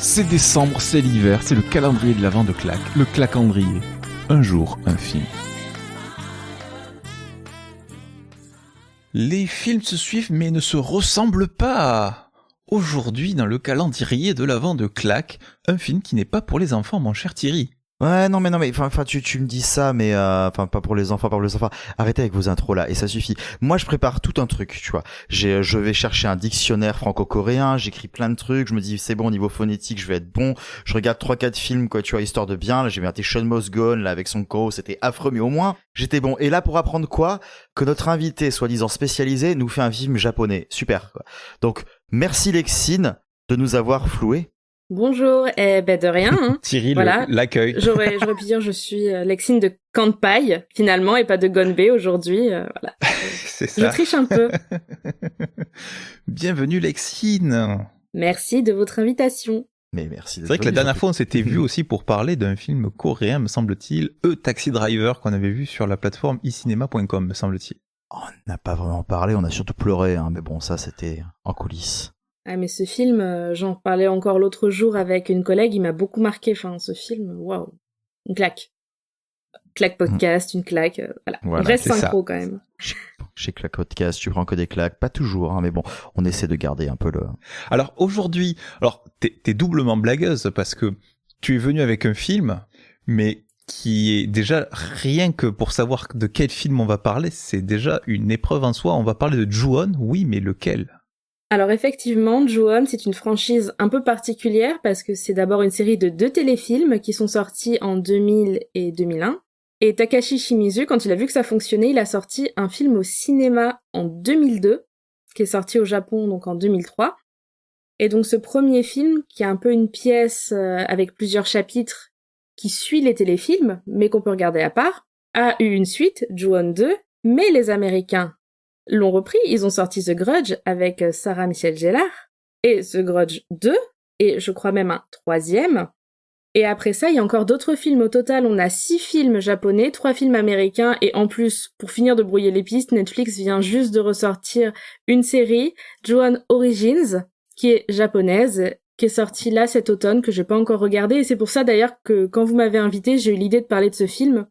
C'est décembre, c'est l'hiver, c'est le calendrier de l'Avent de Clac, le clacandrier. Un jour, un film. Les films se suivent mais ne se ressemblent pas. Aujourd'hui, dans le calendrier de l'Avent de Clac, un film qui n'est pas pour les enfants, mon cher Thierry. Ouais, non, mais, enfin, tu me dis ça, mais, enfin, pas pour les enfants, pas pour les enfants. Arrêtez avec vos intros, là, et ça suffit. Moi, je prépare tout un truc, tu vois. Je vais chercher un dictionnaire franco-coréen, j'écris plein de trucs, je me dis, c'est bon, au niveau phonétique, je vais être bon. Je regarde 3-4 films, quoi, tu vois, histoire de bien. Là, j'ai regardé Sean Must Gone, là, avec son co, c'était affreux, mais au moins, j'étais bon. Et là, pour apprendre quoi? Que notre invité, soi-disant spécialisé, nous fait un film japonais. Super, quoi. Donc, merci Lexine de nous avoir floués. Bonjour, de rien. Hein. Thierry, voilà. L'accueil. J'aurais pu dire je suis Lexine de Kanpai, finalement, et pas de Gonbei aujourd'hui. Voilà. C'est ça. Je triche un peu. Bienvenue Lexine. Merci de votre invitation. Mais merci. C'est vrai que la dernière fois, on s'était vu aussi pour parler d'un film coréen, me semble-t-il, Taxi Driver, qu'on avait vu sur la plateforme icinema.com, me semble-t-il. On n'a pas vraiment parlé, on a surtout pleuré, hein, mais bon, ça, c'était en coulisses. Ah mais ce film, j'en parlais encore l'autre jour avec une collègue, il m'a beaucoup marqué. Enfin, ce film, waouh, une claque. Claque podcast, une claque, voilà. On reste synchro quand même. Chez Claque Podcast, tu prends que des claques, pas toujours, hein, mais bon, on essaie de garder un peu le... Alors aujourd'hui, t'es doublement blagueuse parce que tu es venue avec un film, mais qui est déjà, rien que pour savoir de quel film on va parler, c'est déjà une épreuve en soi. On va parler de Ju-On, oui, mais lequel ? Alors effectivement, Ju-On, c'est une franchise un peu particulière parce que c'est d'abord une série de 2 téléfilms qui sont sortis en 2000 et 2001. Et Takashi Shimizu, quand il a vu que ça fonctionnait, il a sorti un film au cinéma en 2002, qui est sorti au Japon donc en 2003. Et donc ce premier film, qui est un peu une pièce avec plusieurs chapitres, qui suit les téléfilms, mais qu'on peut regarder à part, a eu une suite, Ju-On 2, mais les Américains l'ont repris, ils ont sorti The Grudge avec Sarah Michelle Gellar, et The Grudge 2, et je crois même un 3e. Et après ça, il y a encore d'autres films. Au total, on a 6 films japonais, 3 films américains, et en plus, pour finir de brouiller les pistes, Netflix vient juste de ressortir une série, Ju-On Origins, qui est japonaise, qui est sortie là cet automne, que j'ai pas encore regardé, et c'est pour ça d'ailleurs que quand vous m'avez invité, j'ai eu l'idée de parler de ce film,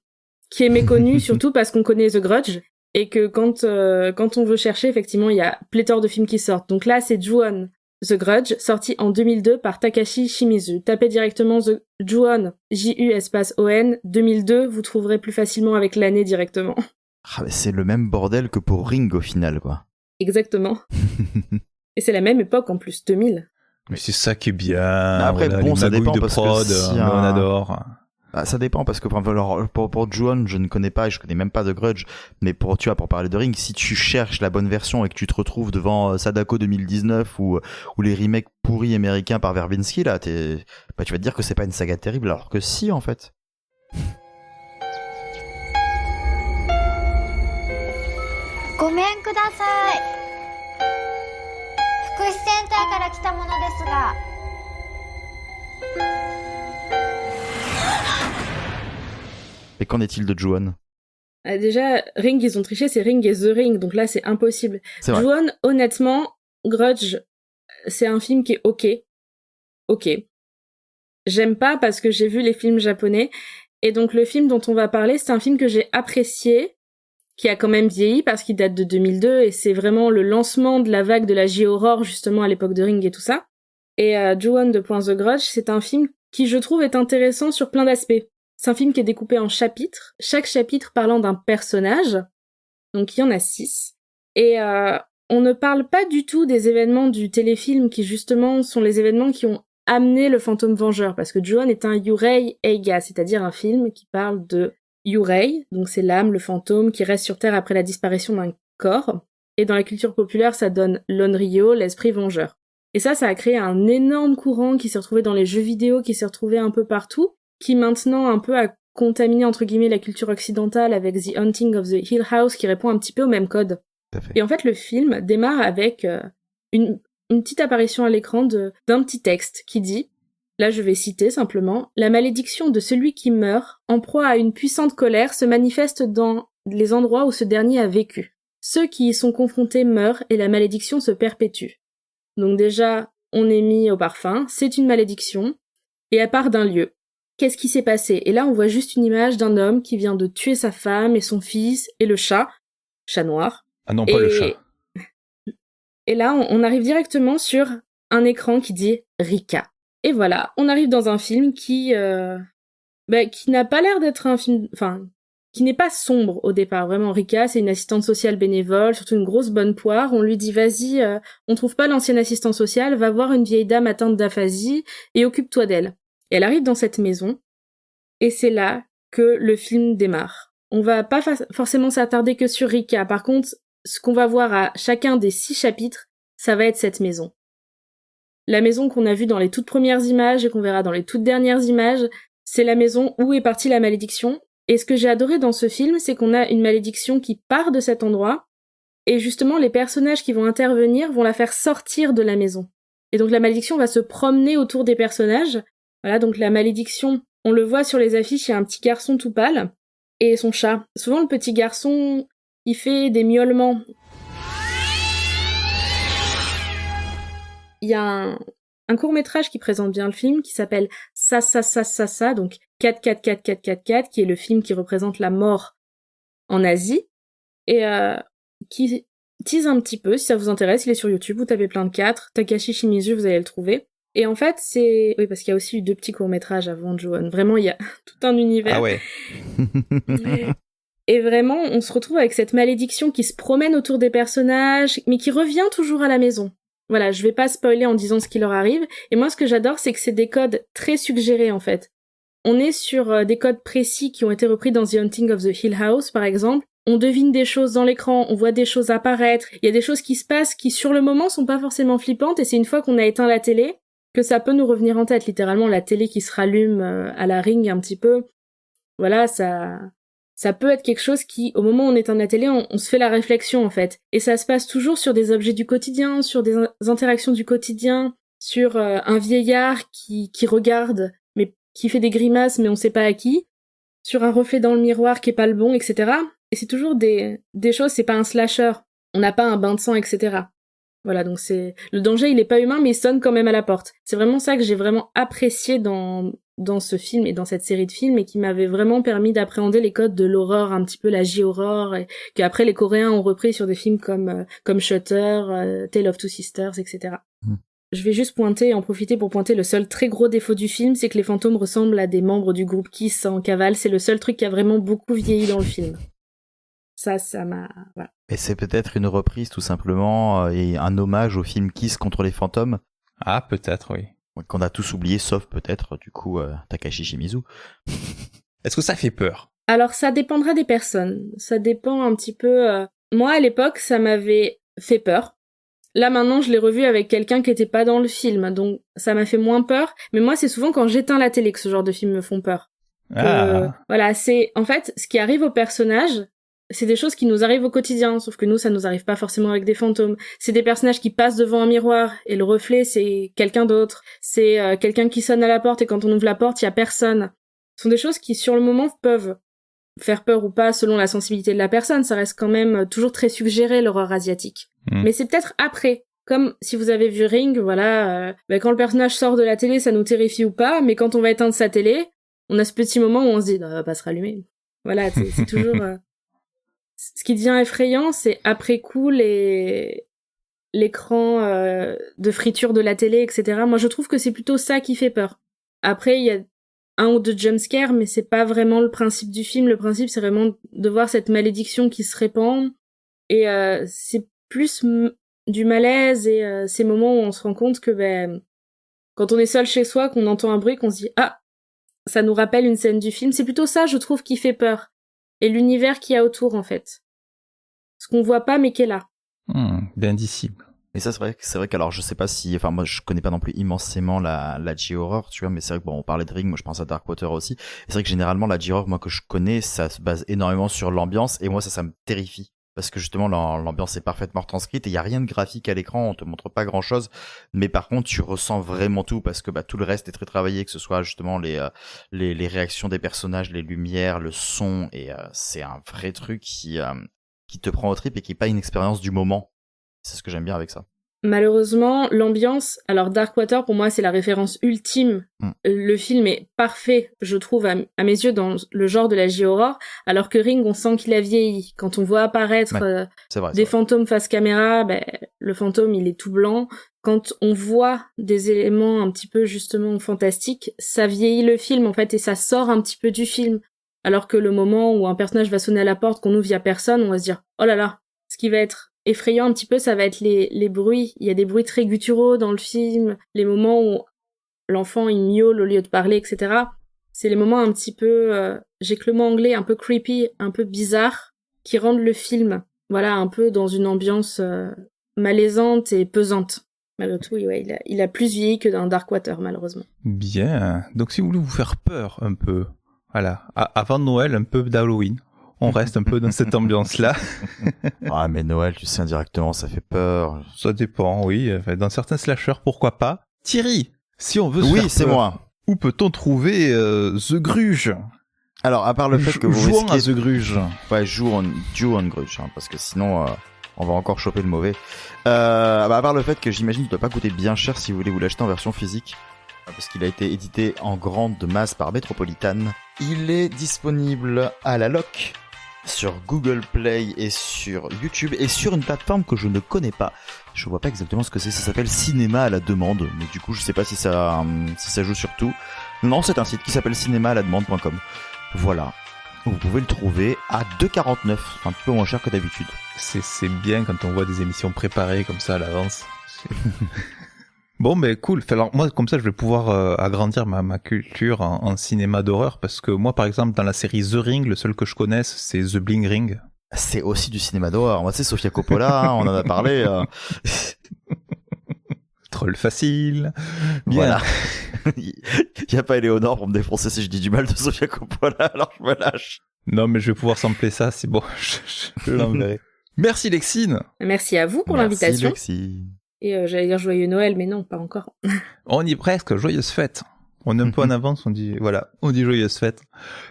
qui est méconnu surtout parce qu'on connaît The Grudge, et que quand on veut chercher, effectivement, il y a pléthore de films qui sortent. Donc là, c'est Ju-On, The Grudge, sorti en 2002 par Takashi Shimizu. Tapez directement Ju-On, J-U-O-N, 2002, vous trouverez plus facilement avec l'année directement. Ah, c'est le même bordel que pour Ring au final, quoi. Exactement. Et c'est la même époque en plus, 2000. Mais c'est ça qui est bien. Mais après, voilà, bon, ça dépend de parce prod, que si on adore. Bah, ça dépend parce que alors, pour Ju-On, je ne connais pas et je connais même pas de Grudge, mais pour parler de Ring, si tu cherches la bonne version et que tu te retrouves devant Sadako 2019 ou les remakes pourris américains par Verbinski, là, tu vas te dire que c'est pas une saga terrible, alors que si, en fait. ごめんください。福祉センターから来たものですが。Et qu'en est-il de Ju-On? Déjà, Ring, ils ont triché, c'est Ring et The Ring, donc là, c'est impossible. Ju-On, honnêtement, Grudge, c'est un film qui est ok. J'aime pas parce que j'ai vu les films japonais, et donc le film dont on va parler, c'est un film que j'ai apprécié, qui a quand même vieilli parce qu'il date de 2002, et c'est vraiment le lancement de la vague de la J-horror, justement, à l'époque de Ring et tout ça. Et Ju-On de The Grudge, c'est un film qui, je trouve, est intéressant sur plein d'aspects. C'est un film qui est découpé en chapitres, chaque chapitre parlant d'un personnage, donc il y en a 6. Et on ne parle pas du tout des événements du téléfilm qui justement sont les événements qui ont amené le fantôme vengeur, parce que Ju-On est un Yurei Eiga, c'est-à-dire un film qui parle de Yurei, donc c'est l'âme, le fantôme qui reste sur Terre après la disparition d'un corps, et dans la culture populaire ça donne l'Onryo, l'esprit vengeur. Et ça a créé un énorme courant qui s'est retrouvé dans les jeux vidéo, qui s'est retrouvé un peu partout, qui maintenant un peu a contaminé entre guillemets la culture occidentale avec The Haunting of the Hill House qui répond un petit peu au même code. Et en fait le film démarre avec une petite apparition à l'écran d'un petit texte qui dit, là je vais citer simplement, « La malédiction de celui qui meurt, en proie à une puissante colère, se manifeste dans les endroits où ce dernier a vécu. Ceux qui y sont confrontés meurent et la malédiction se perpétue. » Donc déjà, on est mis au parfum, c'est une malédiction, et elle part d'un lieu. Qu'est-ce qui s'est passé? Et là, on voit juste une image d'un homme qui vient de tuer sa femme et son fils et le chat noir. Ah non, pas le chat. Et là, on arrive directement sur un écran qui dit Rika. Et voilà, on arrive dans un film qui n'a pas l'air d'être un film... Enfin, qui n'est pas sombre au départ. Vraiment, Rika, c'est une assistante sociale bénévole, surtout une grosse bonne poire. On lui dit, vas-y, on trouve pas l'ancienne assistante sociale, va voir une vieille dame atteinte d'aphasie et occupe-toi d'elle. Et elle arrive dans cette maison, et c'est là que le film démarre. On va pas forcément s'attarder que sur Rika. Par contre, ce qu'on va voir à chacun des 6 chapitres, ça va être cette maison. La maison qu'on a vue dans les toutes premières images et qu'on verra dans les toutes dernières images, c'est la maison où est partie la malédiction. Et ce que j'ai adoré dans ce film, c'est qu'on a une malédiction qui part de cet endroit, et justement les personnages qui vont intervenir vont la faire sortir de la maison. Et donc la malédiction va se promener autour des personnages. Voilà, donc la malédiction, on le voit sur les affiches, il y a un petit garçon tout pâle, et son chat. Souvent le petit garçon, il fait des miaulements. Il y a un court-métrage qui présente bien le film, qui s'appelle Ça, donc 44444, qui est le film qui représente la mort en Asie, et qui tease un petit peu, si ça vous intéresse, il est sur YouTube, vous tapez plein de 4, Takashi Shimizu, vous allez le trouver. Et en fait, c'est... Oui, parce qu'il y a aussi eu 2 petits courts-métrages avant Ju-On. Vraiment, il y a tout un univers. Ah ouais. Et vraiment, on se retrouve avec cette malédiction qui se promène autour des personnages, mais qui revient toujours à la maison. Voilà, je vais pas spoiler en disant ce qui leur arrive. Et moi, ce que j'adore, c'est que c'est des codes très suggérés, en fait. On est sur des codes précis qui ont été repris dans The Haunting of the Hill House, par exemple. On devine des choses dans l'écran, on voit des choses apparaître. Il y a des choses qui se passent qui, sur le moment, sont pas forcément flippantes. Et c'est une fois qu'on a éteint la télé que ça peut nous revenir en tête. Littéralement, la télé qui se rallume à la Ring un petit peu. Voilà, ça peut être quelque chose qui, au moment où on éteint la télé, on se fait la réflexion, en fait. Et ça se passe toujours sur des objets du quotidien, sur des interactions du quotidien, sur un vieillard qui regarde, mais qui fait des grimaces, mais on sait pas à qui, sur un reflet dans le miroir qui est pas le bon, etc. Et c'est toujours des choses, c'est pas un slasher. On n'a pas un bain de sang, etc. Voilà, donc le danger, il est pas humain, mais il sonne quand même à la porte. C'est vraiment ça que j'ai vraiment apprécié dans ce film et dans cette série de films, et qui m'avait vraiment permis d'appréhender les codes de l'horreur, un petit peu la J-horror, et qu'après les Coréens ont repris sur des films comme Shutter, Tale of Two Sisters, etc. Je vais juste en profiter pour pointer le seul très gros défaut du film, c'est que les fantômes ressemblent à des membres du groupe Kiss en cavale. C'est le seul truc qui a vraiment beaucoup vieilli dans le film. Ça m'a... Voilà. Et c'est peut-être une reprise tout simplement et un hommage au film Kiss contre les fantômes. Ah, peut-être, oui. Qu'on a tous oublié, sauf peut-être, du coup, Takashi Shimizu. Est-ce que ça fait peur? Alors, ça dépendra des personnes. Ça dépend un petit peu... Moi, à l'époque, ça m'avait fait peur. Là, maintenant, je l'ai revu avec quelqu'un qui était pas dans le film, donc ça m'a fait moins peur. Mais moi, c'est souvent quand j'éteins la télé que ce genre de films me font peur. Voilà, c'est... En fait, ce qui arrive aux personnages... C'est des choses qui nous arrivent au quotidien, sauf que nous, ça nous arrive pas forcément avec des fantômes. C'est des personnages qui passent devant un miroir, et le reflet, c'est quelqu'un d'autre. C'est quelqu'un qui sonne à la porte, et quand on ouvre la porte, il y a personne. Ce sont des choses qui, sur le moment, peuvent faire peur ou pas, selon la sensibilité de la personne. Ça reste quand même toujours très suggéré, l'horreur asiatique. Mais c'est peut-être après. Comme si vous avez vu Ring, voilà, quand le personnage sort de la télé, ça nous terrifie ou pas, mais quand on va éteindre sa télé, on a ce petit moment où on se dit, ça va pas se rallumer. Voilà, c'est toujours... Ce qui devient effrayant, c'est après coup l'écran de friture de la télé, etc. Moi, je trouve que c'est plutôt ça qui fait peur. Après, il y a 1 ou 2 jumpscares, mais c'est pas vraiment le principe du film. Le principe, c'est vraiment de voir cette malédiction qui se répand. Et c'est plus du malaise et ces moments où on se rend compte que quand on est seul chez soi, qu'on entend un bruit, qu'on se dit « Ah !» Ça nous rappelle une scène du film. C'est plutôt ça, je trouve, qui fait peur. Et l'univers qu'il y a autour, en fait. Ce qu'on voit pas, mais qui est là. D'indicible. Et ça, c'est vrai qu'alors, je sais pas si, enfin, moi, je connais pas non plus immensément la J-horror, tu vois, mais c'est vrai que bon, on parlait de Ring, moi, je pense à Darkwater aussi. Et c'est vrai que généralement, la J-horror, moi, que je connais, ça se base énormément sur l'ambiance, et moi, ça me terrifie. Parce que justement, l'ambiance est parfaitement retranscrite et il y a rien de graphique à l'écran, on te montre pas grand chose. Mais par contre, tu ressens vraiment tout parce que, tout le reste est très travaillé, que ce soit justement les réactions des personnages, les lumières, le son, et c'est un vrai truc qui te prend au trip et qui est pas une expérience du moment. C'est ce que j'aime bien avec ça. Malheureusement, l'ambiance... Alors, Darkwater, pour moi, c'est la référence ultime. Le film est parfait, je trouve, à mes yeux, dans le genre de la J-horror, alors que Ring, on sent qu'il a vieilli. Quand on voit apparaître des fantômes face caméra, le fantôme, il est tout blanc. Quand on voit des éléments un petit peu, justement, fantastiques, ça vieillit le film, en fait, et ça sort un petit peu du film. Alors que le moment où un personnage va sonner à la porte, qu'on ouvre, il y a personne, on va se dire, oh là là, ce qui va être effrayant un petit peu, ça va être les bruits. Il y a des bruits très gutturaux dans le film, les moments où l'enfant il miaule au lieu de parler, etc. C'est les moments un petit peu, j'ai que le mot anglais, un peu creepy, un peu bizarre, qui rendent le film, voilà, un peu dans une ambiance malaisante et pesante. Malgré tout, ouais, il a plus vieilli que dans Darkwater, malheureusement. Bien, donc si vous voulez vous faire peur un peu, voilà, avant Noël, un peu d'Halloween. On reste un peu dans cette ambiance-là. Ah, mais Noël, tu sais, indirectement, ça fait peur. Ça dépend, oui. Dans certains slashers, pourquoi pas. Thierry, si on veut se faire Oui, c'est peur, moi. Où peut-on trouver The Grudge? Alors, à part le fait que vous jouons risquez... à The Grudge. Ouais, joue on Grudge, hein, parce que sinon, on va encore choper le mauvais. À part le fait que j'imagine qu'il doit pas coûter bien cher si vous voulez vous l'acheter en version physique. Parce qu'il a été édité en grande masse par Metropolitan. Il est disponible à la loc sur Google Play et sur YouTube et sur une plateforme que je ne connais pas. Je vois pas exactement ce que c'est. Ça s'appelle Cinéma à la demande, mais du coup je sais pas si ça joue sur tout. Non, c'est un site qui s'appelle cinéma-à-la-demande.com. Voilà. Vous pouvez le trouver à 2,49, un peu moins cher que d'habitude. C'est bien quand on voit des émissions préparées comme ça à l'avance. Bon, ben cool. Alors moi, comme ça, je vais pouvoir agrandir ma culture en cinéma d'horreur, parce que moi, par exemple, dans la série The Ring, le seul que je connaisse, c'est The Bling Ring. C'est aussi du cinéma d'horreur. Moi, c'est Sofia Coppola, on en a parlé. Troll facile. Bien. Voilà. Il y a pas Eleonore pour me défoncer si je dis du mal de Sofia Coppola, alors je me lâche. Non, mais je vais pouvoir sampler ça, c'est bon. Je l'enverrai. Merci Lexine. Merci à vous pour l'invitation. Merci Lexi. Et j'allais dire joyeux Noël, mais non, pas encore. On y est presque, joyeuse fête. On est un peu en avance, on dit joyeuse fête.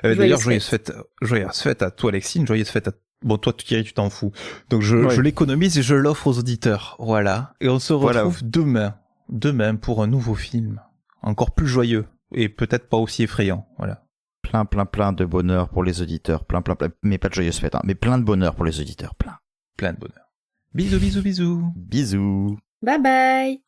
D'ailleurs, joyeuse fête à toi, Lexine, joyeuse fête à... Bon, toi, Thierry, tu t'en fous. Donc, je l'économise et je l'offre aux auditeurs. Voilà. Et on se retrouve demain pour un nouveau film. Encore plus joyeux. Et peut-être pas aussi effrayant. Voilà. Plein de bonheur pour les auditeurs. Plein. Mais pas de joyeuse fête, hein. Mais plein de bonheur pour les auditeurs. Plein de bonheur. Bisous. Bisous. Bye bye.